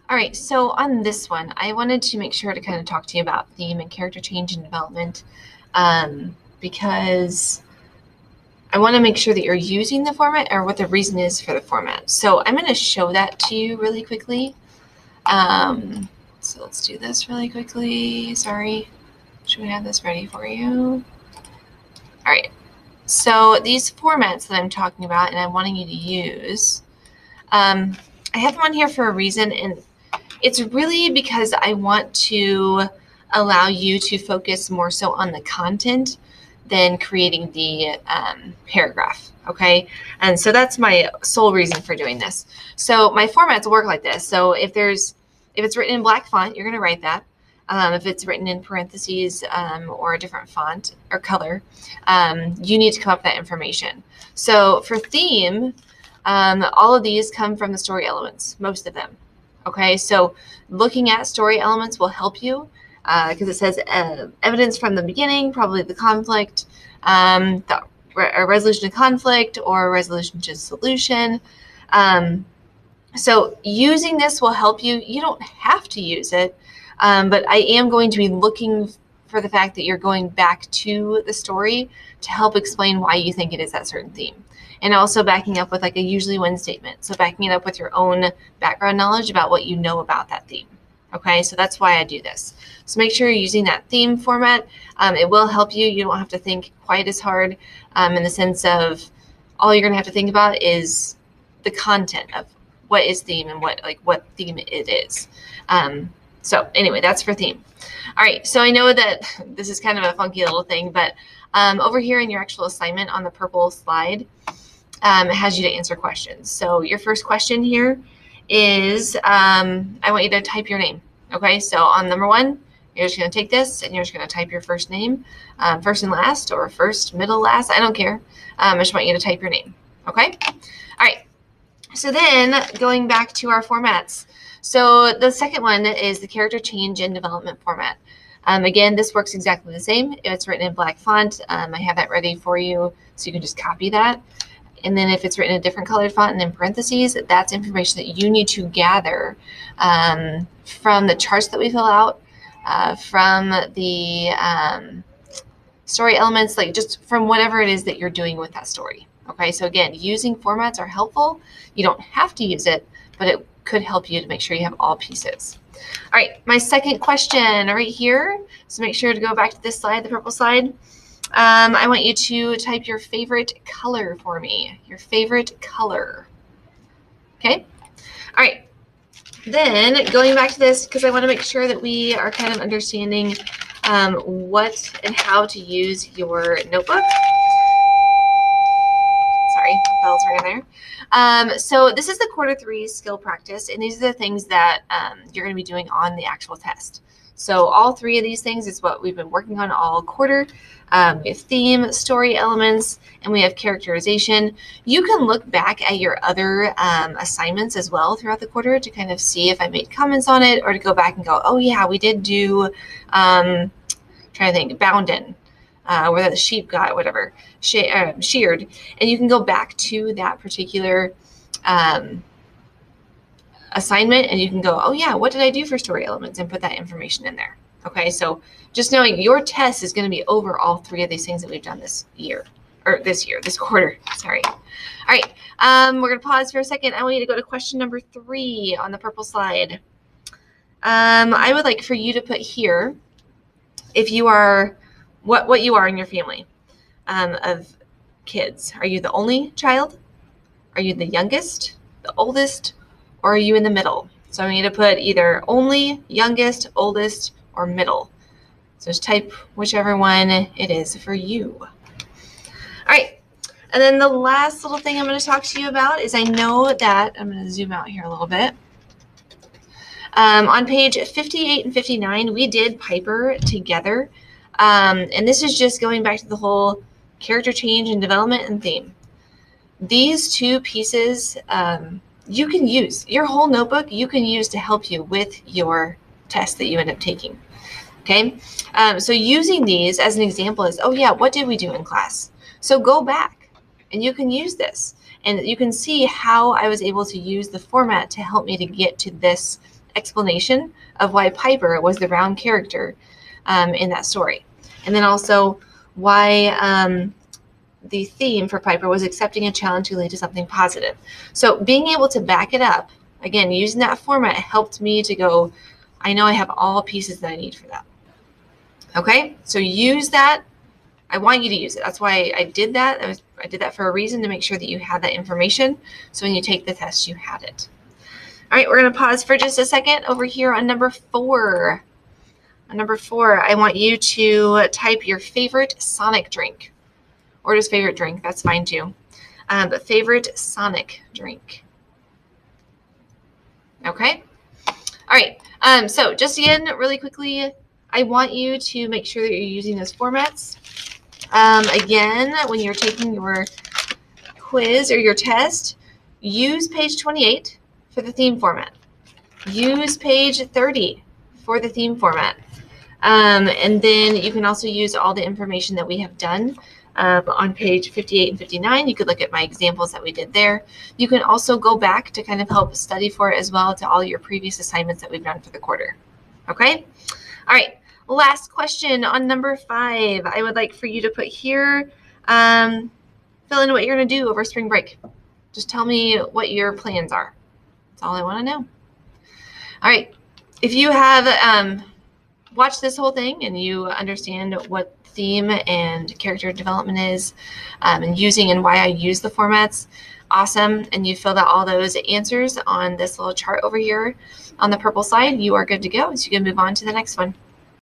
All right, so on this one, I wanted to make sure to kind of talk to you about theme and character change and development because I want to make sure that you're using the format or what the reason is for the format. So I'm going to show that to you really quickly. So let's do this really quickly. Sorry. Should we have this ready for you? All right. So these formats that I'm talking about and I'm wanting you to use, I have them on here for a reason, and it's really because I want to allow you to focus more so on the content than creating the paragraph, okay? And so that's my sole reason for doing this. So my formats work like this. So if it's written in black font, you're going to write that. If it's written in parentheses or a different font or color, you need to come up with that information. So for theme, all of these come from the story elements, most of them. Okay, so looking at story elements will help you because it says evidence from the beginning, probably the conflict, the resolution to conflict or resolution to solution. So using this will help you. You don't have to use it, but I am going to be looking for the fact that you're going back to the story to help explain why you think it is that certain theme. And also backing up with like a usually when statement. So backing it up with your own background knowledge about what you know about that theme. Okay, so that's why I do this. So make sure you're using that theme format. It will help you. You don't have to think quite as hard in the sense of all you're going to have to think about is the content of what is theme and what theme it is. So anyway, that's for theme. All right, so I know that this is kind of a funky little thing, but over here in your actual assignment on the purple slide, it has you to answer questions. So your first question here is, I want you to type your name. Okay, so on number 1, you're just going to take this and you're just going to type your first name, first and last, or first, middle, last. I don't care. I just want you to type your name. Okay. All right. So then going back to our formats. So the second one is the character change and development format. Again, this works exactly the same. If it's written in black font, I have that ready for you, so you can just copy that. And then if it's written in a different colored font and in parentheses, that's information that you need to gather from the charts that we fill out, from the story elements, like just from whatever it is that you're doing with that story. Okay, so again, using formats are helpful. You don't have to use it, but it could help you to make sure you have all pieces. All right, my second question right here. So make sure to go back to this slide, the purple slide. I want you to type your favorite color for me. Your favorite color. Okay. All right. Then going back to this, because I want to make sure that we are kind of understanding what and how to use your notebook. Sorry, bells right there. So this is the quarter 3 skill practice, and these are the things that you're going to be doing on the actual test. So all 3 of these things is what we've been working on all quarter. We have theme, story elements, and we have characterization. You can look back at your other assignments as well throughout the quarter to kind of see if I made comments on it, or to go back and go, oh yeah, we did do, trying to think, boundin'. Where the sheep got whatever sheared, and you can go back to that particular assignment and you can go, oh yeah, what did I do for story elements, and put that information in there. Okay, so just knowing your test is going to be over all 3 of these things that we've done this quarter, sorry. All right, we're going to pause for a second. I want you to go to question number 3 on the purple slide. I would like for you to put here if you are what you are in your family of kids. Are you the only child? Are you the youngest, the oldest, or are you in the middle? So I want you to put either only, youngest, oldest, or middle. So just type whichever one it is for you. All right, and then the last little thing I'm going to talk to you about is, I know that, I'm going to zoom out here a little bit. On page 58 and 59, we did Piper together. And this is just going back to the whole character change and development and theme. These 2 pieces you can use. Your whole notebook you can use to help you with your test that you end up taking. Okay, so using these as an example is, oh yeah, what did we do in class? So go back and you can use this. And you can see how I was able to use the format to help me to get to this explanation of why Piper was the round character in that story. And then also why the theme for Piper was accepting a challenge to lead to something positive. So being able to back it up, again, using that format helped me to go, I know I have all pieces that I need for that. Okay, so use that. I want you to use it. That's why I did that. I did that for a reason, to make sure that you had that information. So when you take the test, you had it. All right, we're going to pause for just a second over here on number 4. On number 4, I want you to type your favorite Sonic drink, or just favorite drink. That's fine too. But favorite Sonic drink. Okay. All right. So just again, really quickly, I want you to make sure that you're using those formats. Again, when you're taking your quiz or your test, use page 28 for the theme format. Use page 30 for the theme format. And then you can also use all the information that we have done on page 58 and 59. You could look at my examples that we did there. You can also go back to kind of help study for it as well, to all your previous assignments that we've done for the quarter. Okay? All right. Last question on number 5. I would like for you to put here, fill in what you're going to do over spring break. Just tell me what your plans are. That's all I want to know. All right. If you have watched this whole thing and you understand what theme and character development is, and using and why I use the formats, awesome. And you filled out all those answers on this little chart over here on the purple side, you are good to go. So you can move on to the next one.